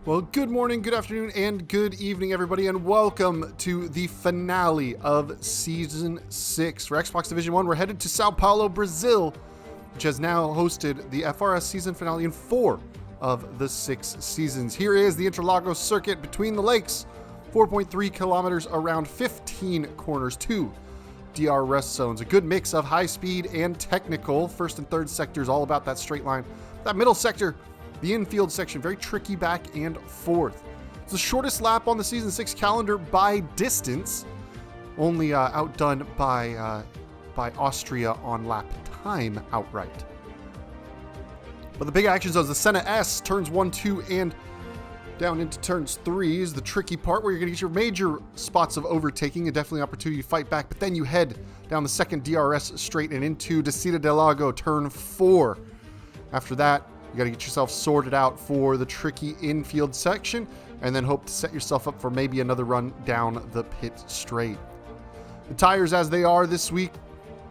Well, good morning, good afternoon, and good evening, everybody, and welcome to the finale of Season 6. For Xbox Division 1, we're headed to Sao Paulo, Brazil, which has now hosted the FRS season finale in 4 of the 6 seasons. Here is the Interlagos circuit between the lakes, 4.3 kilometers around 15 corners, 2 DRS zones. A good mix of high speed and technical. First and third sectors, all about that straight line. That middle sector, the infield section, very tricky back and forth. It's the shortest lap on the Season 6 calendar by distance, only outdone by Austria on lap time outright. But the big action zones, the Senna S, turns 1, 2, and down into turns 3 is the tricky part where you're going to get your major spots of overtaking and definitely an opportunity to fight back. But then you head down the second DRS straight and into Descida del Lago, turn 4. After that, you got to get yourself sorted out for the tricky infield section and then hope to set yourself up for maybe another run down the pit straight. The tires as they are this week,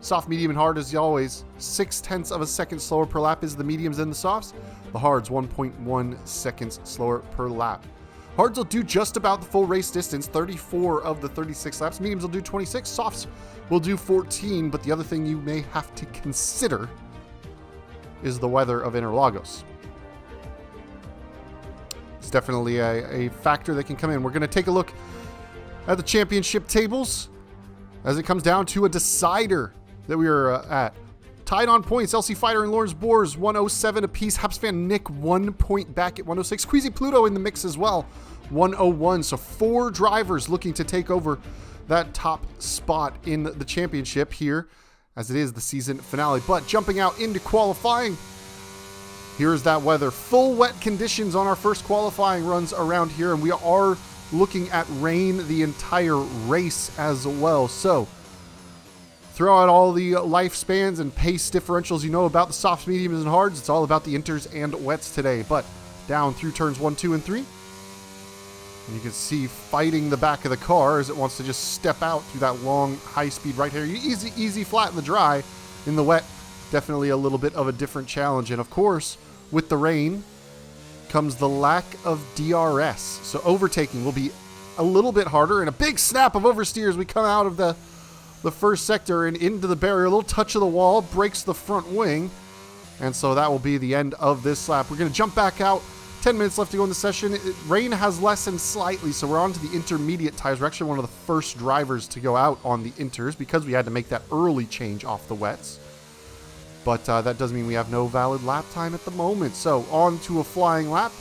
soft, medium, and hard as always. 0.6 of a second slower per lap is the mediums and the softs. The hards, 1.1 seconds slower per lap. Hards will do just about the full race distance, 34 of the 36 laps. Mediums will do 26. Softs will do 14. But the other thing you may have to consider is the weather of Interlagos. It's definitely a factor that can come in. We're going to take a look at the championship tables as it comes down to a decider that we are at. Tied on points, LC Fighter and Lawrence Boers, 107 apiece. Habsfan Nick, 1 point back at 106. Queasy Pluto in the mix as well, 101. So 4 drivers looking to take over that top spot in the championship here, as it is the season finale. But jumping out into qualifying, here's that weather. Full wet conditions on our first qualifying runs around here, and we are looking at rain the entire race as well. So throw out all the lifespans and pace differentials you know about the softs, mediums, and hards. It's all about the inters and wets today. But down through turns 1, 2, and 3. And you can see fighting the back of the car as it wants to just step out through that long, high-speed right here. Easy flat in the dry. In the wet, definitely a little bit of a different challenge. And of course, with the rain comes the lack of DRS. So overtaking will be a little bit harder. And a big snap of oversteer as we come out of the first sector and into the barrier. A little touch of the wall breaks the front wing. And so that will be the end of this lap. We're going to jump back out. 10 minutes left to go in the session. Rain has lessened slightly, so we're on to the intermediate tires. We're actually one of the first drivers to go out on the inters because we had to make that early change off the wets. But that does mean we have no valid lap time at the moment. So on to a flying lap,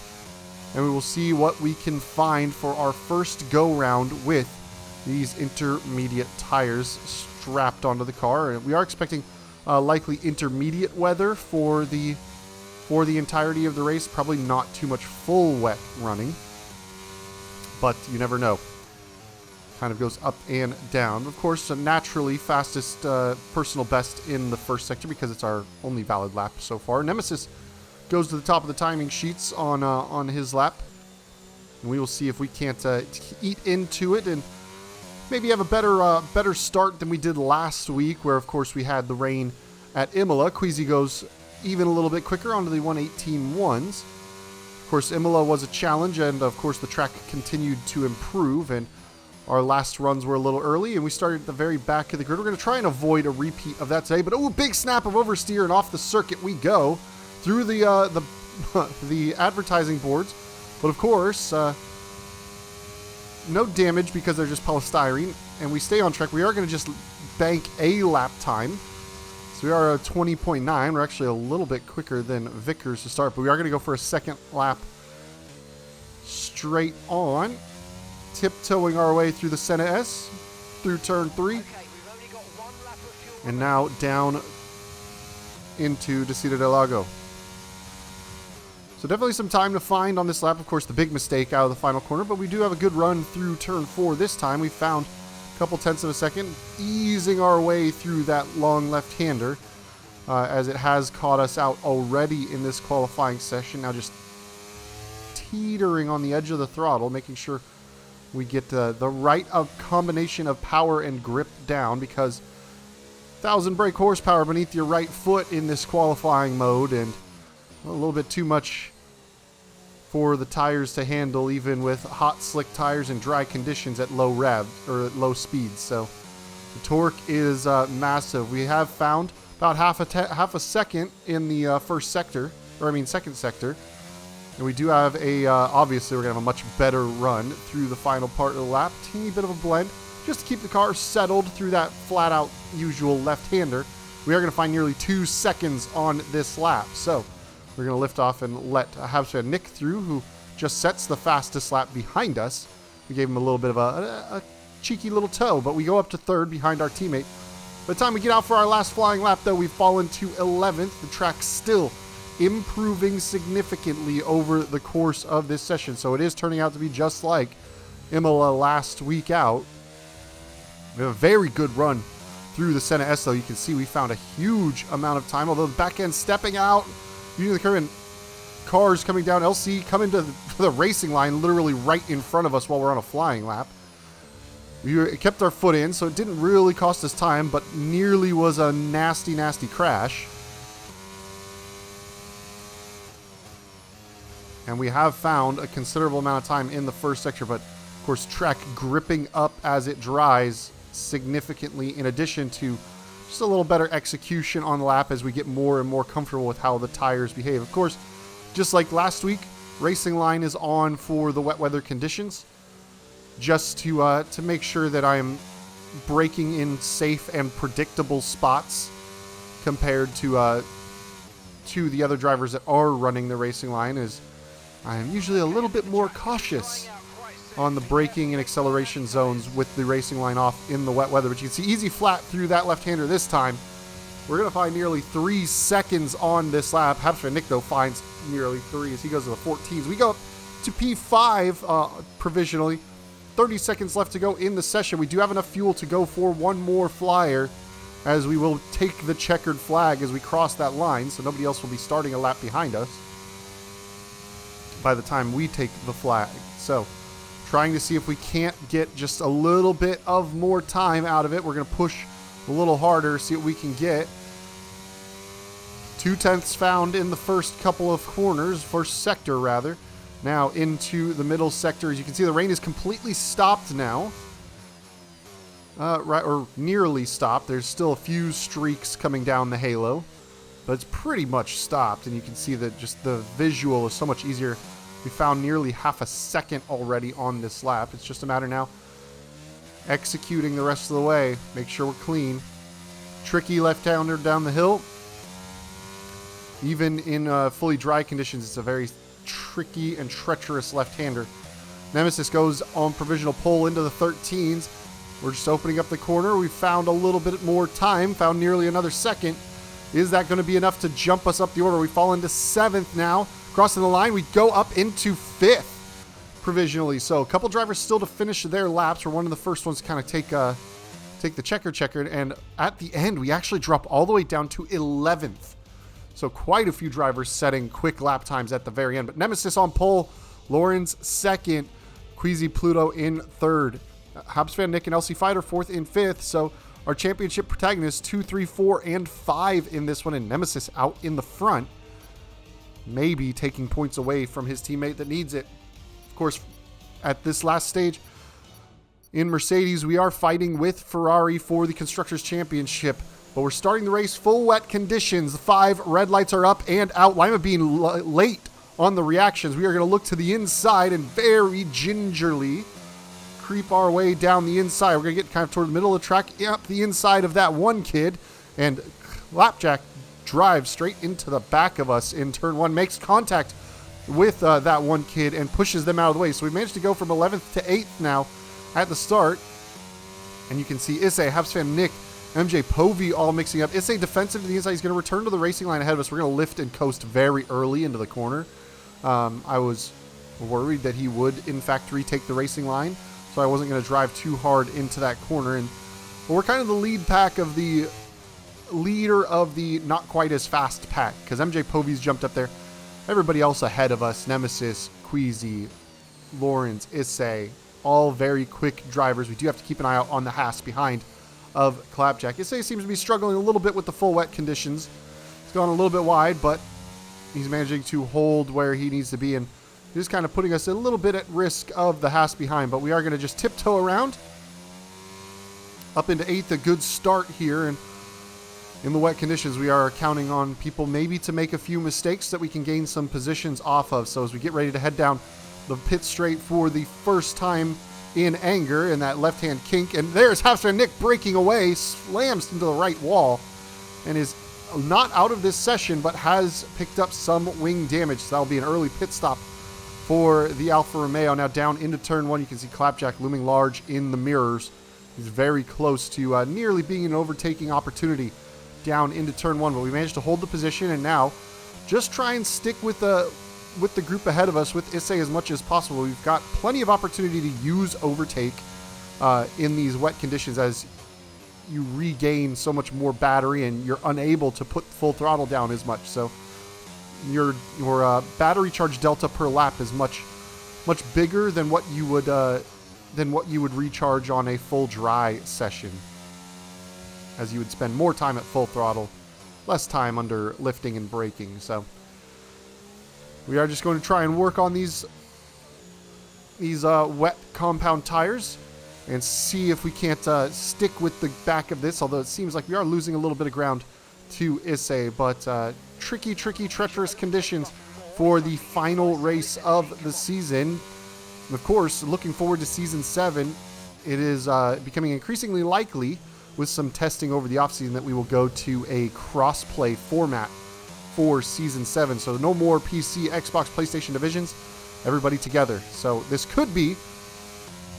and we will see what we can find for our first go-round with these intermediate tires strapped onto the car. And we are expecting likely intermediate weather for the entirety of the race. Probably not too much full wet running, but you never know. Kind of goes up and down. Of course, naturally fastest personal best in the first sector because it's our only valid lap so far. Nemesis goes to the top of the timing sheets on his lap, and we will see if we can't eat into it and maybe have a better start than we did last week, where of course we had the rain at Imola. Queasy goes even a little bit quicker onto the 118.1s. Of course, Imola was a challenge, and of course the track continued to improve, and our last runs were a little early, and we started at the very back of the grid. We're going to try and avoid a repeat of that today, but big snap of oversteer, and off the circuit we go through the the advertising boards. But of course, no damage because they're just polystyrene, and we stay on track. We are going to just bank a lap time. So we are at 20.9. We're actually a little bit quicker than Vickers to start, but we are going to go for a second lap straight on, tiptoeing our way through the Senna S, through turn 3, and now down into Descida del Lago. So definitely some time to find on this lap. Of course, the big mistake out of the final corner, but we do have a good run through turn 4 this time. We found couple tenths of a second, easing our way through that long left-hander as it has caught us out already in this qualifying session. Now just teetering on the edge of the throttle, making sure we get the right combination of power and grip down, because 1,000 brake horsepower beneath your right foot in this qualifying mode, and a little bit too much for the tires to handle, even with hot, slick tires and dry conditions at low revs or at low speeds. So the torque is massive. We have found about half a second in the second sector. And we do have obviously we're going to have a much better run through the final part of the lap. Teeny bit of a blend, just to keep the car settled through that flat out usual left-hander. We are going to find nearly 2 seconds on this lap. So we're going to lift off and let Habs fan Nick through, who just sets the fastest lap behind us. We gave him a little bit of a cheeky little tow, but we go up to third behind our teammate. By the time we get out for our last flying lap, though, we've fallen to 11th. The track's still improving significantly over the course of this session, so it is turning out to be just like Imola last week out. We have a very good run through the Senna S, though. You can see we found a huge amount of time, although the back end stepping out, using the curve, and cars coming down. LC coming to the racing line literally right in front of us while we're on a flying lap. We kept our foot in, so it didn't really cost us time, but nearly was a nasty, nasty crash. And we have found a considerable amount of time in the first sector, but of course track gripping up as it dries significantly, in addition to just a little better execution on the lap as we get more and more comfortable with how the tires behave. Of course, just like last week, racing line is on for the wet weather conditions, just to make sure that I'm braking in safe and predictable spots compared to the other drivers that are running the racing line. Is I am usually a little bit more cautious on the braking and acceleration zones with the racing line off in the wet weather. But you can see easy flat through that left-hander this time. We're going to find nearly 3 seconds on this lap. Habsfan Nick, though, finds nearly 3 as he goes to the 14s. We go up to P5 provisionally. 30 seconds left to go in the session. We do have enough fuel to go for one more flyer, as we will take the checkered flag as we cross that line, so nobody else will be starting a lap behind us by the time we take the flag. So trying to see if we can't get just a little bit of more time out of it. We're going to push a little harder, see what we can get. 2/10 found in the first couple of corners, first sector rather. Now into the middle sector. As you can see, the rain is completely stopped now. Right, or nearly stopped. There's still a few streaks coming down the halo, but it's pretty much stopped, and you can see that just the visual is so much easier. We found nearly half a second already on this lap. It's just a matter now executing the rest of the way. Make sure we're clean. Tricky left-hander down the hill. Even in fully dry conditions, it's a very tricky and treacherous left-hander. Nemesis goes on provisional pole into the 13s. We're just opening up the corner. We found a little bit more time, found nearly another second. Is that going to be enough to jump us up the order? We fall into 7th now. Crossing the line, we go up into 5th provisionally. So a couple drivers still to finish their laps. We're one of the first ones to kind of take the checkered. And at the end, we actually drop all the way down to 11th. So quite a few drivers setting quick lap times at the very end. But Nemesis on pole, Lawrence 2nd, Queasy Pluto in 3rd. Habsfan Nick and LC Fighter 4th and 5th. So our championship protagonists 2, 3, 4, and 5 in this one, and Nemesis out in the front, maybe taking points away from his teammate that needs it. Of course, at this last stage in Mercedes, we are fighting with Ferrari for the Constructors Championship, but we're starting the race full wet conditions. The 5 red lights are up and out. Lima being late on the reactions. We are going to look to the inside and very gingerly creep our way down the inside. We're going to get kind of toward the middle of the track, up the inside of that one kid, and Lapjack drives straight into the back of us in turn 1, makes contact with that one kid and pushes them out of the way. So we managed to go from 11th to 8th now at the start. And you can see Issei, Habsfan Nick, MJ Povey all mixing up. Issei defensive to the inside. He's going to return to the racing line ahead of us. We're going to lift and coast very early into the corner. I was worried that he would, in fact, retake the racing line, so I wasn't going to drive too hard into that corner. And we're kind of the leader of the not quite as fast pack, because MJ Povey's jumped up there. Everybody else ahead of us, Nemesis, Queasy, Lawrence, Issei, all very quick drivers. We do have to keep an eye out on the Haas behind of Clapjack. Issei seems to be struggling a little bit with the full wet conditions. He's gone a little bit wide, but he's managing to hold where he needs to be. And Just kind of putting us a little bit at risk of the Haas behind, but we are going to just tiptoe around. Up into 8th, a good start here, and in the wet conditions, we are counting on people maybe to make a few mistakes that we can gain some positions off of. So as we get ready to head down the pit straight for the first time in anger in that left-hand kink, and there's Hapster Nick breaking away, slams into the right wall, and is not out of this session, but has picked up some wing damage. So that'll be an early pit stop for the Alfa Romeo. Now down into turn 1, you can see Clapjack looming large in the mirrors. He's very close to nearly being an overtaking opportunity down into turn 1, but we managed to hold the position, and now just try and stick with the group ahead of us with Issei as much as possible. We've got plenty of opportunity to use overtake in these wet conditions as you regain so much more battery and you're unable to put full throttle down as much. So your battery charge delta per lap is much bigger than what you would recharge on a full dry session, as you would spend more time at full throttle, less time under lifting and braking. So we are just going to try and work on these wet compound tires and see if we can't stick with the back of this, although it seems like we are losing a little bit of ground to Issei. But tricky, treacherous conditions for the final race of the season. And of course, looking forward to Season 7, it is becoming increasingly likely with some testing over the offseason that we will go to a cross-play format for Season 7. So no more PC, Xbox, PlayStation divisions, everybody together. So this could be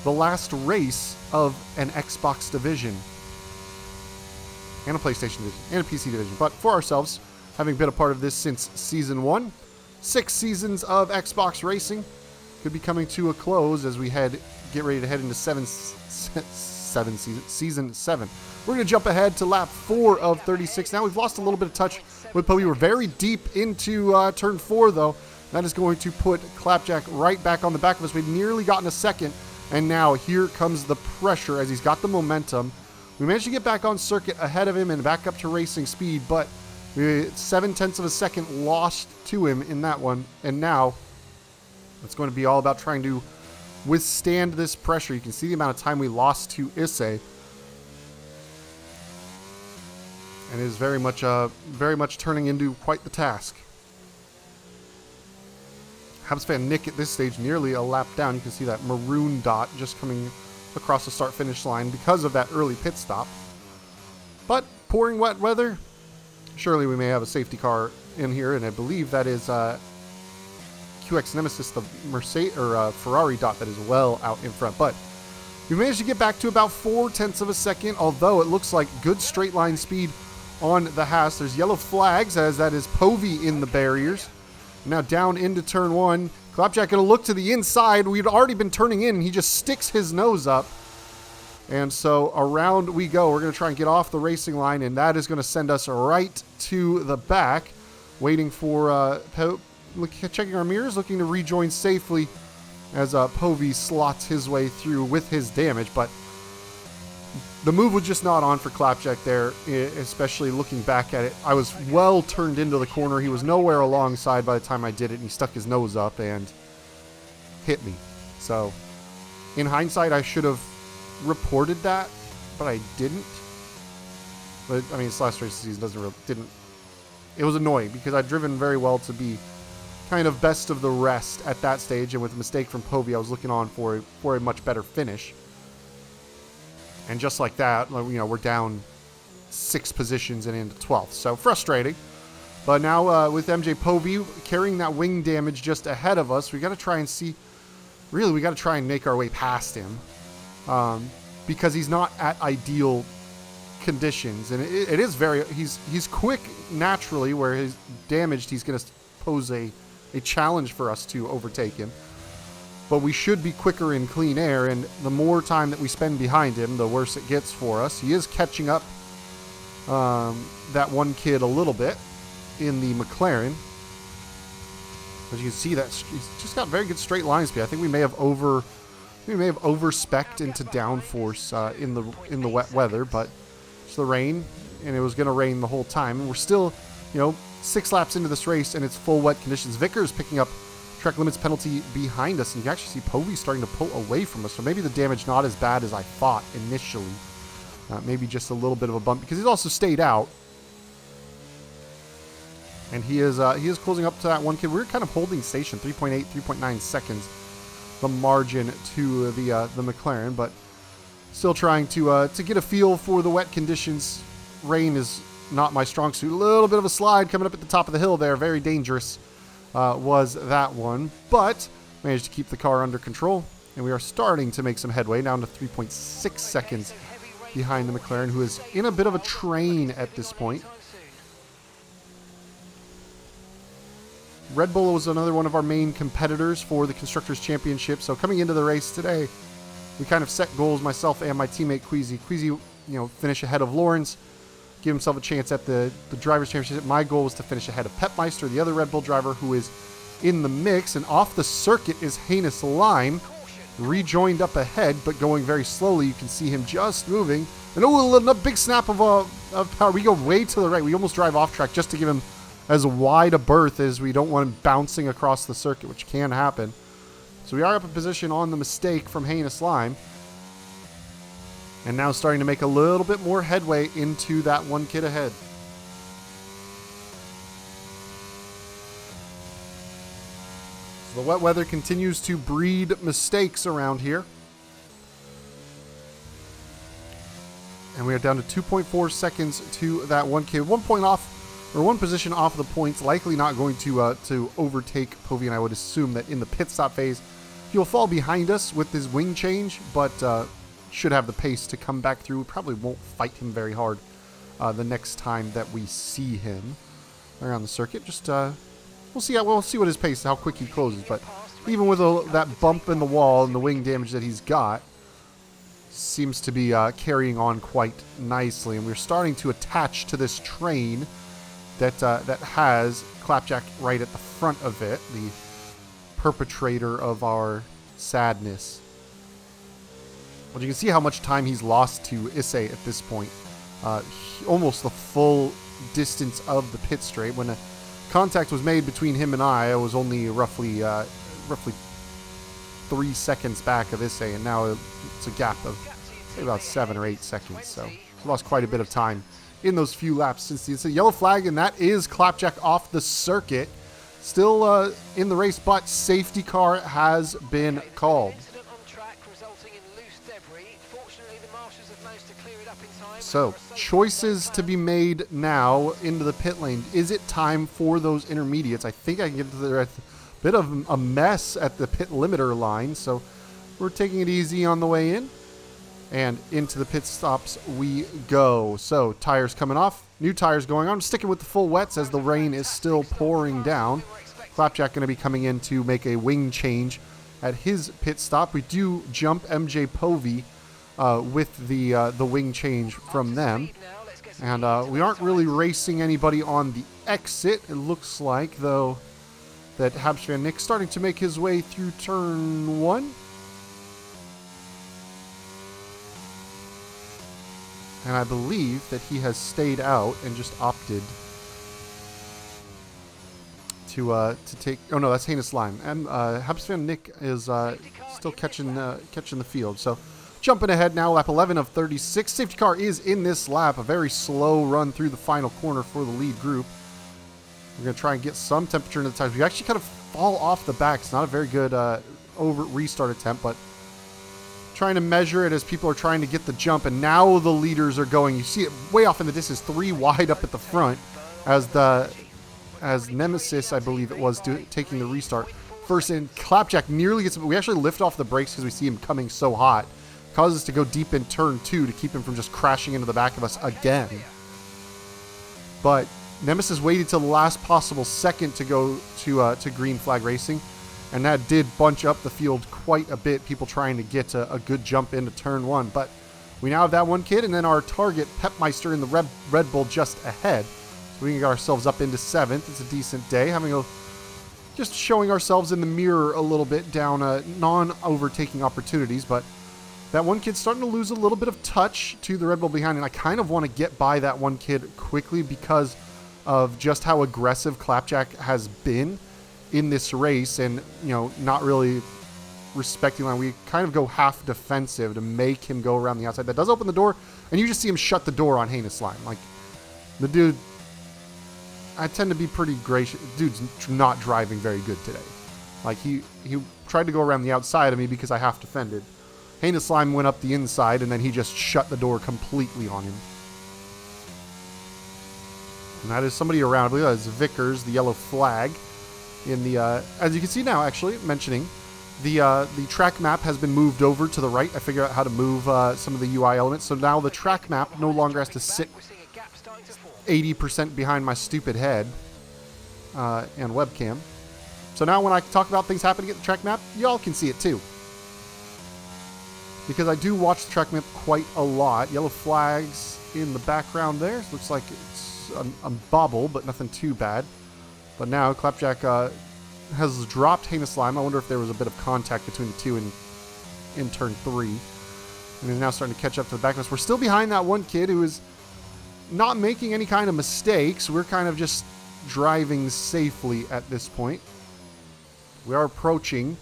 the last race of an Xbox division and a PlayStation division and a PC division. But for ourselves, having been a part of this since Season 1, 6 seasons of Xbox racing could be coming to a close as we get ready to head into Season 7. We're going to jump ahead to lap 4 of 36. Now we've lost a little bit of touch with Poe. We were very deep into turn 4, though. That is going to put Clapjack right back on the back of us. We've nearly gotten a second, and now here comes the pressure as he's got the momentum. We managed to get back on circuit ahead of him and back up to racing speed, but 0.7 of a second lost to him in that one, and now it's going to be all about trying to withstand this pressure. You can see the amount of time we lost to Issei, and it is very much turning into quite the task. Habs fan Nick at this stage nearly a lap down. You can see that maroon dot just coming across the start-finish line because of that early pit stop. But pouring wet weather, surely we may have a safety car in here, and I believe that is QX Nemesis, the Mercedes or Ferrari dot that is well out in front. But we managed to get back to about 0.4 of a second, although it looks like good straight line speed on the Haas. There's yellow flags as that is Povey in the barriers. Now down into turn 1. Clapjack going to look to the inside. We'd already been turning in, and he just sticks his nose up. And so around we go. We're going to try and get off the racing line, and that is going to send us right to the back. Waiting for checking our mirrors, looking to rejoin safely as Povey slots his way through with his damage. But the move was just not on for Clapjack there, especially looking back at it. I was well turned into the corner. He was nowhere alongside by the time I did it, and he stuck his nose up and hit me. So, in hindsight, I should have reported that, but I didn't. But, I mean, this last race of the season didn't. It was annoying because I'd driven very well to be kind of best of the rest at that stage, and with a mistake from Povey, I was looking on for a much better finish. And just like that, we're down 6 positions and into 12th. So frustrating. But now with MJ Povey carrying that wing damage just ahead of us, we got to try and see. Really, we got to try and make our way past him because he's not at ideal conditions, and it is very. He's quick naturally. Where he's damaged, he's going to pose a challenge for us to overtake him. But we should be quicker in clean air, and the more time that we spend behind him, the worse it gets for us. He is catching up that one kid a little bit in the McLaren. As you can see, that he's just got very good straight line speed. I think we may have overspec'd into downforce in the wet weather, but it's the rain, and it was going to rain the whole time. And we're still, 6 laps into this race, and it's full wet conditions. Vickers picking up track limits penalty behind us, and you can actually see Povey starting to pull away from us. So maybe the damage not as bad as I thought initially. Maybe just a little bit of a bump because he's also stayed out. And he is closing up to that one kid. We're kind of holding station, 3.8, 3.9 seconds, the margin to the McLaren, but still trying to get a feel for the wet conditions. Rain is not my strong suit. A little bit of a slide coming up at the top of the hill there. Very dangerous was that one, but managed to keep the car under control. And we are starting to make some headway, down to 3.6 seconds behind the McLaren, who is in a bit of a train at this point. Red Bull was another one of our main competitors for the Constructors Championship. So coming into the race today, we kind of set goals, myself and my teammate Queasy. Queasy, finish ahead of Lawrence, give himself a chance at the Drivers' Championship. My goal was to finish ahead of Pepmeister, the other Red Bull driver who is in the mix. And off the circuit is Heinous Lime, rejoined up ahead, but going very slowly. You can see him just moving. And a big snap of power. We go way to the right. We almost drive off track just to give him as wide a berth as we don't want him bouncing across the circuit, which can happen. So we are up in position on the mistake from Heinous Lime. And now starting to make a little bit more headway into that one kid ahead. So the wet weather continues to breed mistakes around here. And we are down to 2.4 seconds to that one kid. 1 point off, or one position off the points. Likely not going to overtake Povey, and I would assume that in the pit stop phase, he'll fall behind us with his wing change, but should have the pace to come back through. We probably won't fight him very hard the next time that we see him around the circuit. Just we'll see what his pace, how quick he closes. But even with that bump in the wall and the wing damage that he's got, seems to be carrying on quite nicely. And we're starting to attach to this train that has Clapjack right at the front of it, the perpetrator of our sadness. Well, you can see how much time he's lost to Issei at this point. Almost the full distance of the pit straight. When a contact was made between him and I was only roughly 3 seconds back of Issei, and now it's a gap of say about 7 or 8 seconds. So we lost quite a bit of time in those few laps since it's a yellow flag, and that is Clapjack off the circuit. Still in the race, but safety car has been called. So, choices to be made now into the pit lane. Is it time for those intermediates? I think I can get to the bit of a mess at the pit limiter line, so we're taking it easy on the way in. And into the pit stops we go. So, tires coming off, new tires going on. I'm sticking with the full wets as the rain is still pouring down. Clapjack going to be coming in to make a wing change at his pit stop. We do jump MJ Povey with the wing change from them. And we aren't really racing anybody on the exit. It looks like, though, that Habs Van Nick's starting to make his way through turn 1. And I believe that he has stayed out and just opted to take... Oh, no, that's Heinous Lime. And Habs Van Nick is still catching the field. So, jumping ahead now, lap 11 of 36. Safety car is in this lap. A very slow run through the final corner for the lead group. We're going to try and get some temperature into the tires. We actually kind of fall off the back. It's not a very good restart attempt, but trying to measure it as people are trying to get the jump, and now the leaders are going. You see it way off in the distance, 3 wide up at the front as Nemesis, I believe it was, taking the restart. First in, Clapjack nearly gets... We actually lift off the brakes because we see him coming so hot. Causes us to go deep in turn 2 to keep him from just crashing into the back of us again. But Nemesis waited till the last possible second to go to green flag racing, and that did bunch up the field quite a bit, people trying to get a good jump into turn 1. But we now have that one kid, and then our target, Pepmeister, in the Red Bull just ahead. So we can get ourselves up into 7th. It's a decent day. Just showing ourselves in the mirror a little bit down non-overtaking opportunities. But that one kid's starting to lose a little bit of touch to the Red Bull behind, and I kind of want to get by that one kid quickly because of just how aggressive Clapjack has been. in this race and, not really respecting line. We kind of go half defensive to make him go around the outside. That does open the door, and you just see him shut the door on Heinous Slime. Like, the dude, I tend to be pretty gracious. Dude's not driving very good today. Like, he tried to go around the outside of me because I half defended. Heinous Slime went up the inside, and then he just shut the door completely on him. And that is somebody around. I believe that is Vickers, the yellow flag. In the as you can see now, actually, mentioning, the track map has been moved over to the right. I figured out how to move some of the UI elements. So now the track map no longer has to sit 80% behind my stupid head and webcam. So now when I talk about things happening at the track map, y'all can see it too. Because I do watch the track map quite a lot. Yellow flags in the background there. Looks like it's a bobble, but nothing too bad. But now Clapjack has dropped Heinous Slime. I wonder if there was a bit of contact between the two in turn 3. And is now starting to catch up to the back of us. We're still behind that one kid who is not making any kind of mistakes. We're kind of just driving safely at this point. We are approaching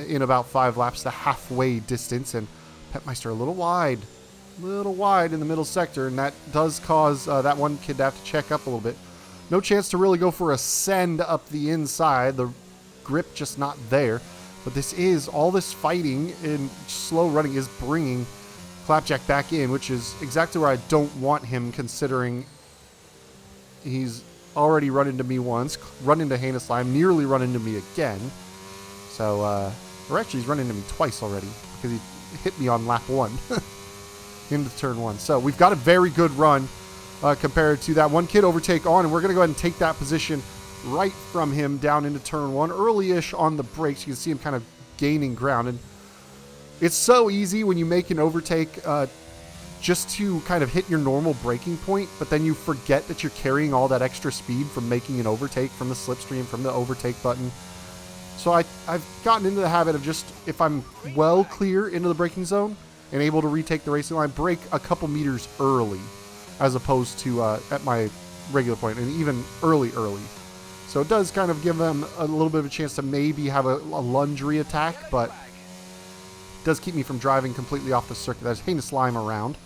in about 5 laps the halfway distance, and Petmeister a little wide in the middle sector, and that does cause that one kid to have to check up a little bit. No chance to really go for a send up the inside. The grip just not there. But all this fighting and slow running is bringing Clapjack back in, which is exactly where I don't want him, considering he's already run into me once, run into Heinous Slime, nearly run into me again. So, or actually he's run into me twice already, because he hit me on lap 1 into turn 1. So we've got a very good run compared to that one kid overtake on, and we're going to go ahead and take that position right from him down into turn 1, early-ish on the brakes. You can see him kind of gaining ground, and it's so easy when you make an overtake just to kind of hit your normal braking point, but then you forget that you're carrying all that extra speed from making an overtake, from the slipstream, from the overtake button. So I've gotten into the habit of just, if I'm well clear into the braking zone and able to retake the racing line, brake a couple meters early, as opposed to at my regular point, and even early. So it does kind of give them a little bit of a chance to maybe have a lunge re-attack, but it does keep me from driving completely off the circuit. There's Heinous Slime around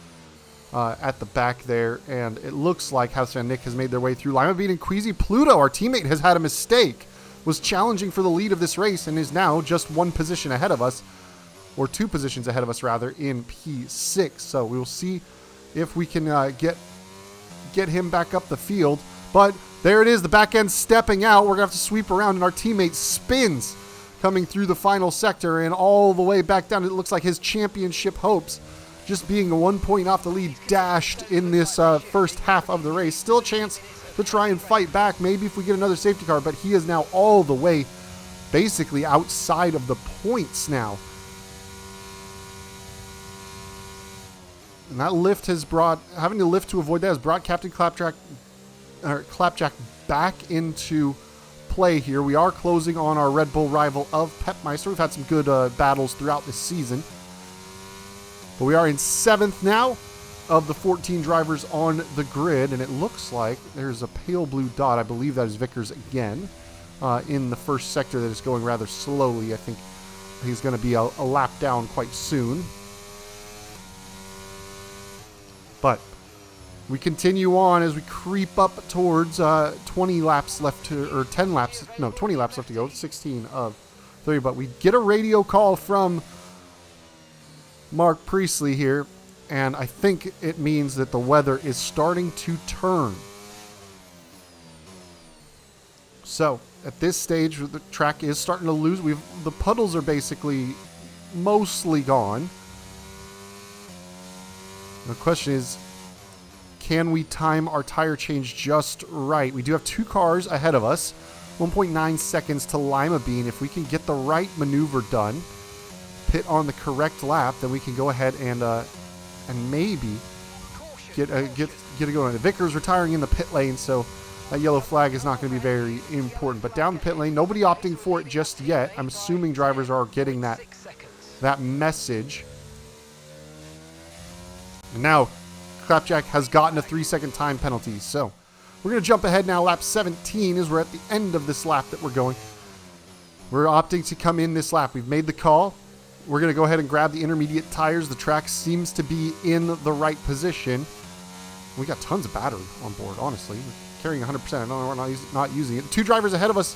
at the back there, and it looks like House Van Nick has made their way through. Lima Bean and Queasy Pluto, our teammate, has had a mistake, was challenging for the lead of this race, and is now just 1 position ahead of us, or 2 positions ahead of us, rather, in P6. So we will see if we can get him back up the field. But there it is, the back end stepping out. We're going to have to sweep around, and our teammate spins coming through the final sector and all the way back down. It looks like his championship hopes, just being 1 point off the lead, dashed in this first half of the race. Still a chance to try and fight back, maybe if we get another safety car, but he is now all the way basically outside of the points now. And that lift has brought, having to lift to avoid that, has brought Captain Clapjack back into play here. We are closing on our Red Bull rival of Petmeister. We've had some good battles throughout this season. But we are in 7th now of the 14 drivers on the grid, and it looks like there's a pale blue dot. I believe that is Vickers again in the first sector that is going rather slowly. I think he's going to be a lap down quite soon. But we continue on as we creep up towards 20 laps left to, or 10 laps, no, 20 laps left to go, 16 of 30. But we get a radio call from Mark Priestley here, and I think it means that the weather is starting to turn. So at this stage, the track is starting to lose. The puddles are basically mostly gone. The question is, can we time our tire change just right? We do have 2 cars ahead of us. 1.9 seconds to Lima Bean. If we can get the right maneuver done, pit on the correct lap, then we can go ahead and maybe get it going. Vickers retiring in the pit lane, so that yellow flag is not going to be very important. But down the pit lane, nobody opting for it just yet. I'm assuming drivers are getting that message. And now Clapjack has gotten a 3-second time penalty. So we're going to jump ahead now. Lap 17 as we're at the end of this lap that we're going. We're opting to come in this lap. We've made the call. We're going to go ahead and grab the intermediate tires. The track seems to be in the right position. We got tons of battery on board, honestly. We're carrying 100%. I don't know, we're not using it. 2 drivers ahead of us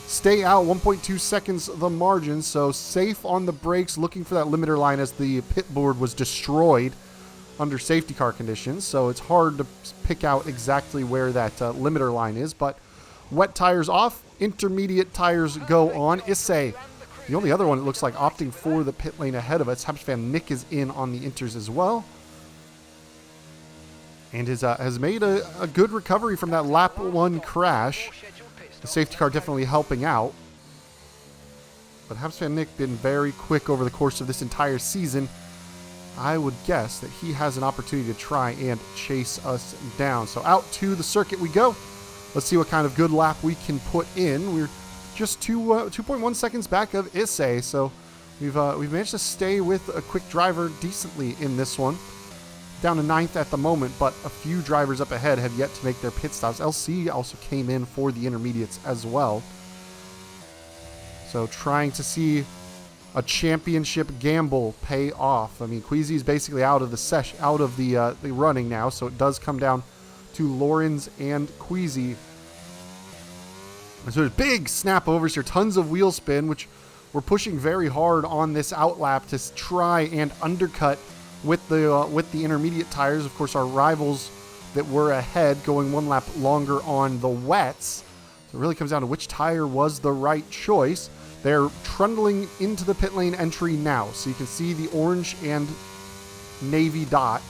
stay out, 1.2 seconds the margin, so safe on the brakes, looking for that limiter line as the pit board was destroyed under safety car conditions, so it's hard to pick out exactly where that limiter line is, but wet tires off, intermediate tires go on. Issei, the only other one it looks like opting for the pit lane ahead of us. Habs fan Nick is in on the inters as well. And has made a good recovery from that lap 1 crash. The safety car definitely helping out. But Habs fan Nick been very quick over the course of this entire season. I would guess that he has an opportunity to try and chase us down. So out to the circuit we go. Let's see what kind of good lap we can put in. We're just 2.1 seconds back of Issei, so we've managed to stay with a quick driver decently in this one. Down to 9th at the moment, but a few drivers up ahead have yet to make their pit stops. LC also came in for the intermediates as well. So trying to see a championship gamble pay off. I mean, Queasy's basically out of the running now, so it does come down to Lorenz and Queasy. So there's big snap overs here, tons of wheel spin, which we're pushing very hard on this outlap to try and undercut with the intermediate tires. Of course, our rivals that were ahead going 1 lap longer on the wets. So it really comes down to which tire was the right choice. They're trundling into the pit lane entry now, so you can see the orange and navy dot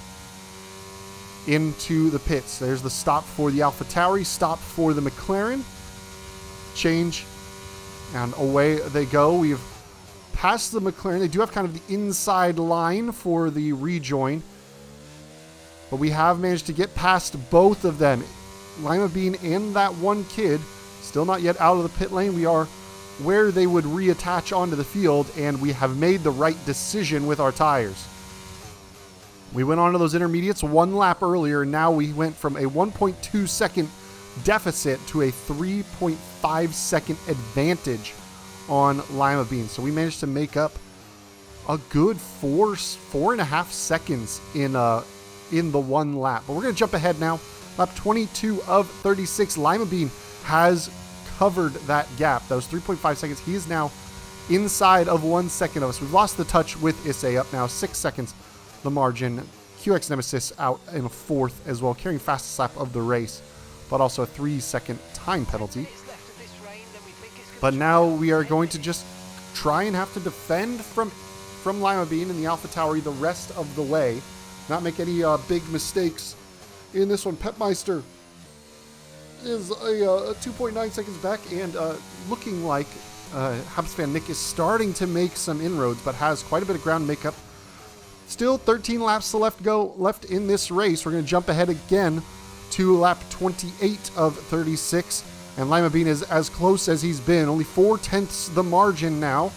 into the pits. There's the stop for the AlphaTauri, stop for the McLaren. Change, and away they go. We've passed the McLaren. They do have kind of the inside line for the rejoin, but we have managed to get past both of them. Lima Bean and that one kid still not yet out of the pit lane. We are where they would reattach onto the field, and we have made the right decision with our tires. We went onto those intermediates 1 lap earlier, and now we went from a 1.2 second deficit to a 3.5 second advantage on Lima Bean. So we managed to make up a good 4.5 seconds in the 1 lap. But we're going to jump ahead now. Lap 22 of 36. Lima Bean has covered that gap. That was 3.5 seconds. He is now inside of 1 second of us. We've lost the touch with Issei, up now 6 seconds the margin. QX Nemesis out in a 4th as well, carrying fastest lap of the race, but also a 3-second time penalty. But now we are going to just try and have to defend from Lima Bean and the AlphaTauri the rest of the way. Not make any big mistakes in this one. Petmeister is a 2.9 seconds back, and looking like Habs fan Nick is starting to make some inroads, but has quite a bit of ground makeup. Still 13 laps left in this race. We're going to jump ahead again to lap 28 of 36. And Lima Bean is as close as he's been. Only 4/10 the margin now.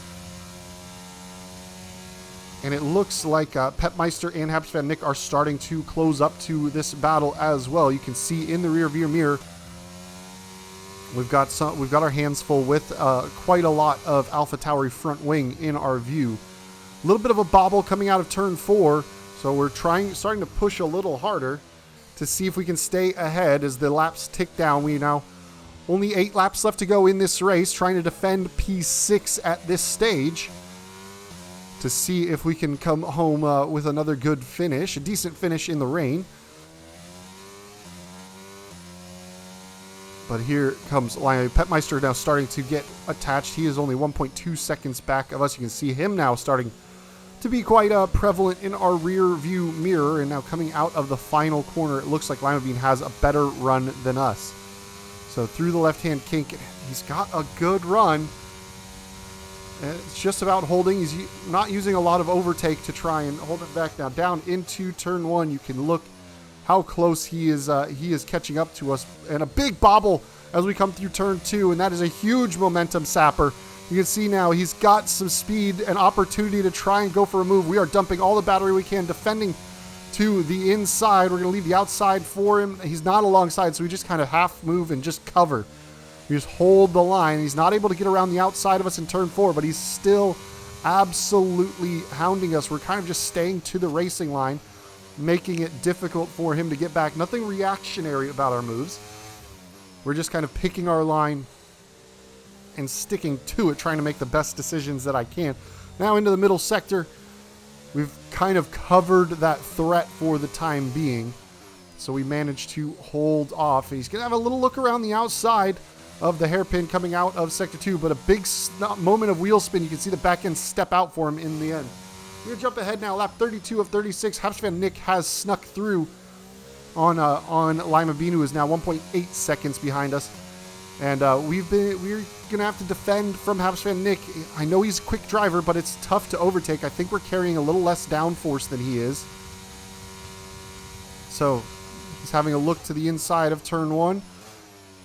And it looks like Petmeister and Habs fan Nick are starting to close up to this battle as well. You can see in the rear view mirror, we've got our hands full with quite a lot of AlphaTauri front wing in our view. A little bit of a bobble coming out of turn 4, so we're starting to push a little harder to see if we can stay ahead as the laps tick down. We now only 8 laps left to go in this race, trying to defend P6 at this stage to see if we can come home with another good finish, a decent finish in the rain. But here comes Petmeister now starting to get attached. He is only 1.2 seconds back of us. You can see him now starting to be quite prevalent in our rear view mirror, and now coming out of the final corner, it looks like Lima Bean has a better run than us. So through the left-hand kink, he's got a good run. It's just about holding. He's not using a lot of overtake to try and hold it back. Now down into turn 1, you can look how close he is catching up to us. And a big bobble as we come through turn 2, and that is a huge momentum sapper. You can see now he's got some speed and opportunity to try and go for a move. We are dumping all the battery we can, defending to the inside. We're going to leave the outside for him. He's not alongside, so we just kind of half move and just cover. We just hold the line. He's not able to get around the outside of us in turn 4, but he's still absolutely hounding us. We're kind of just staying to the racing line, making it difficult for him to get back. Nothing reactionary about our moves. We're just kind of picking our line and sticking to it, trying to make the best decisions that I can. Now into the middle sector. We've kind of covered that threat for the time being. So we managed to hold off. He's going to have a little look around the outside of the hairpin coming out of Sector 2, but a big moment of wheel spin. You can see the back end step out for him in the end. We're going to jump ahead now. Lap 32 of 36. Haps van Nick has snuck through on Lima Bean, who is now 1.8 seconds behind us. And we're going to have to defend from Haps van Nick. I know he's a quick driver, but it's tough to overtake. I think we're carrying a little less downforce than he is. So he's having a look to the inside of turn 1.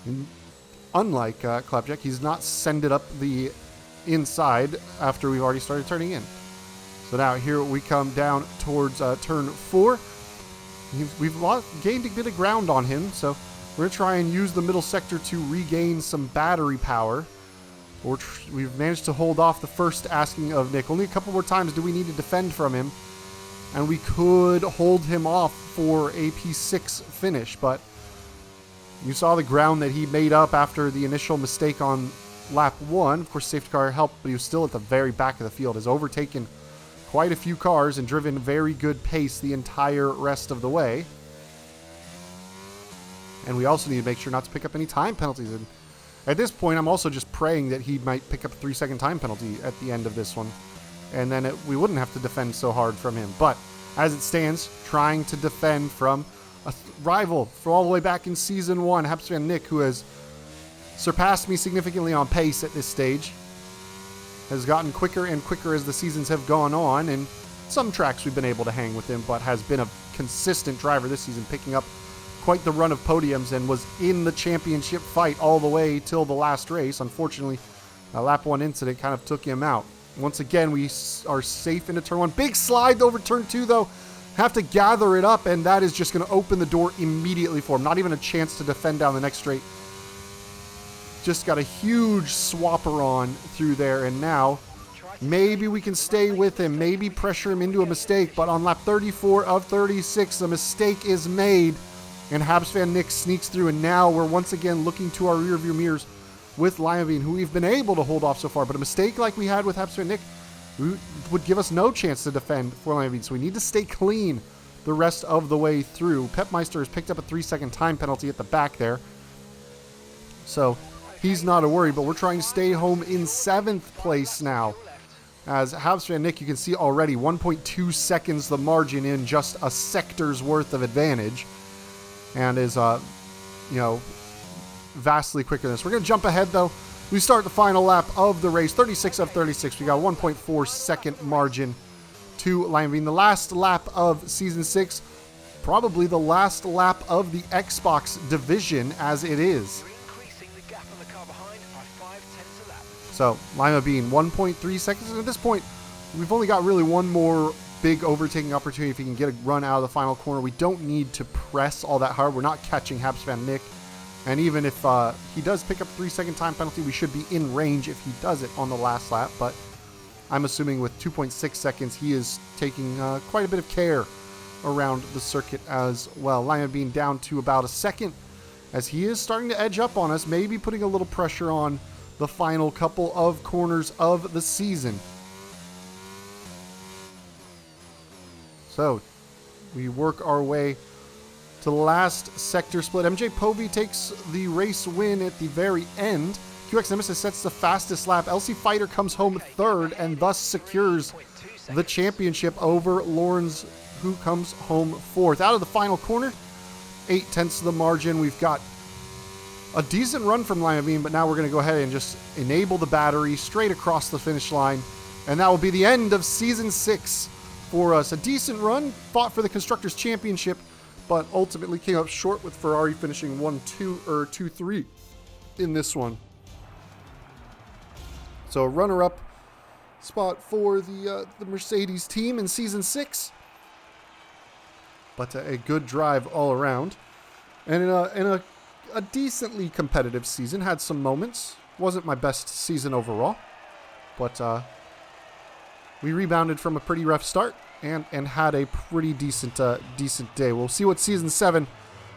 And unlike Clapjack, he's not sended up the inside after we've already started turning in. So now here we come down towards turn 4. We've gained a bit of ground on him, so we're going to try and use the middle sector to regain some battery power. We've managed to hold off the first asking of Nick. Only a couple more times do we need to defend from him, and we could hold him off for a P6 finish, but you saw the ground that he made up after the initial mistake on lap 1. Of course, safety car helped, but he was still at the very back of the field. Has overtaken quite a few cars and driven very good pace the entire rest of the way. And we also need to make sure not to pick up any time penalties. And at this point, I'm also just praying that he might pick up a 3-second time penalty at the end of this one. And then we wouldn't have to defend so hard from him. But as it stands, trying to defend from a rival for all the way back in Season 1, Haps van Nick, who has surpassed me significantly on pace at this stage. Has gotten quicker and quicker as the seasons have gone on, and some tracks we've been able to hang with him, but has been a consistent driver this season, picking up quite the run of podiums and was in the championship fight all the way till the last race. Unfortunately, a lap 1 incident kind of took him out. Once again, we are safe into turn 1. Big slide over turn 2, though. Have to gather it up, and that is just going to open the door immediately for him. Not even a chance to defend down the next straight. Just got a huge swapper on through there, and now maybe we can stay with him, maybe pressure him into a mistake, but on lap 34 of 36, the mistake is made, and Haps van Nick sneaks through, and now we're once again looking to our rearview mirrors with Lima Bean, who we've been able to hold off so far, but a mistake like we had with Haps van Nick would give us no chance to defend for Lima Bean, so we need to stay clean the rest of the way through. Pepmeister has picked up a 3-second time penalty at the back there, so he's not a worry, but we're trying to stay home in 7th place now. As Haps van Nick, you can see already 1.2 seconds the margin in just a sector's worth of advantage, and is, vastly quicker than this. We're going to jump ahead, though. We start the final lap of the race, 36 of 36. We got a 1.4 second margin to Lima Bean. The last lap of Season 6, probably the last lap of the Xbox division as it is. So, Lima Bean, 1.3 seconds. And at this point, we've only got really one more big overtaking opportunity if he can get a run out of the final corner. We don't need to press all that hard. We're not catching Haps van Nick. And even if he does pick up a 3-second time penalty, we should be in range if he does it on the last lap. But I'm assuming with 2.6 seconds, he is taking quite a bit of care around the circuit as well. Lima Bean down to about a second as he is starting to edge up on us, maybe putting a little pressure on the final couple of corners of the season. So we work our way to the last sector split. MJ Povey takes the race win at the very end. QX Nemesis sets the fastest lap. LC Fighter comes home 3rd and thus secures the championship over Lawrence, who comes home 4th. Out of the final corner, 0.8 of the margin. We've got a decent run from Lima Bean, but now we're going to go ahead and just enable the battery straight across the finish line. And that will be the end of Season 6 for us. A decent run, fought for the Constructors Championship, but ultimately came up short with Ferrari finishing 2-3 in this one. So a runner-up spot for the Mercedes team in Season 6. But a good drive all around. And in a a decently competitive season. Had some moments. Wasn't my best season overall. But we rebounded from a pretty rough start and had a pretty decent day. We'll see what Season 7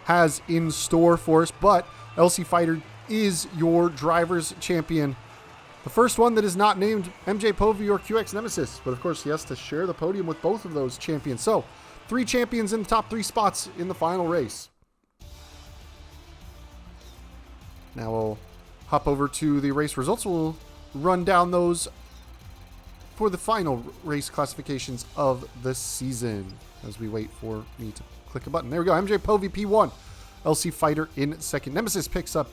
has in store for us. But LC Fighter is your driver's champion. The first one that is not named MJ Povey or QX Nemesis. But of course, he has to share the podium with both of those champions. So, 3 champions in the top 3 spots in the final race. Now we'll hop over to the race results. We'll run down those for the final race classifications of the season as we wait for me to click a button. There we go. MJ Povey P1. LC Fighter in second. Nemesis picks up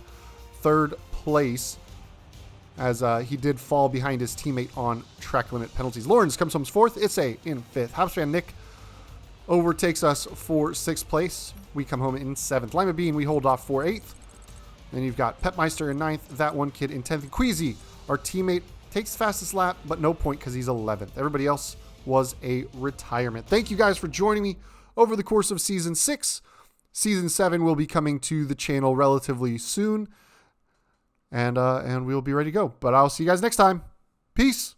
3rd place as he did fall behind his teammate on track limit penalties. Lawrence comes home 4th. Issei in 5th. Hopsfan Nick overtakes us for 6th place. We come home in 7th. Lima Bean, we hold off for 8th. Then you've got Petmeister in 9th. That one kid in 10th. Queasy, our teammate, takes the fastest lap, but no point because he's 11th. Everybody else was a retirement. Thank you guys for joining me over the course of Season 6. Season 7 will be coming to the channel relatively soon. And we'll be ready to go. But I'll see you guys next time. Peace.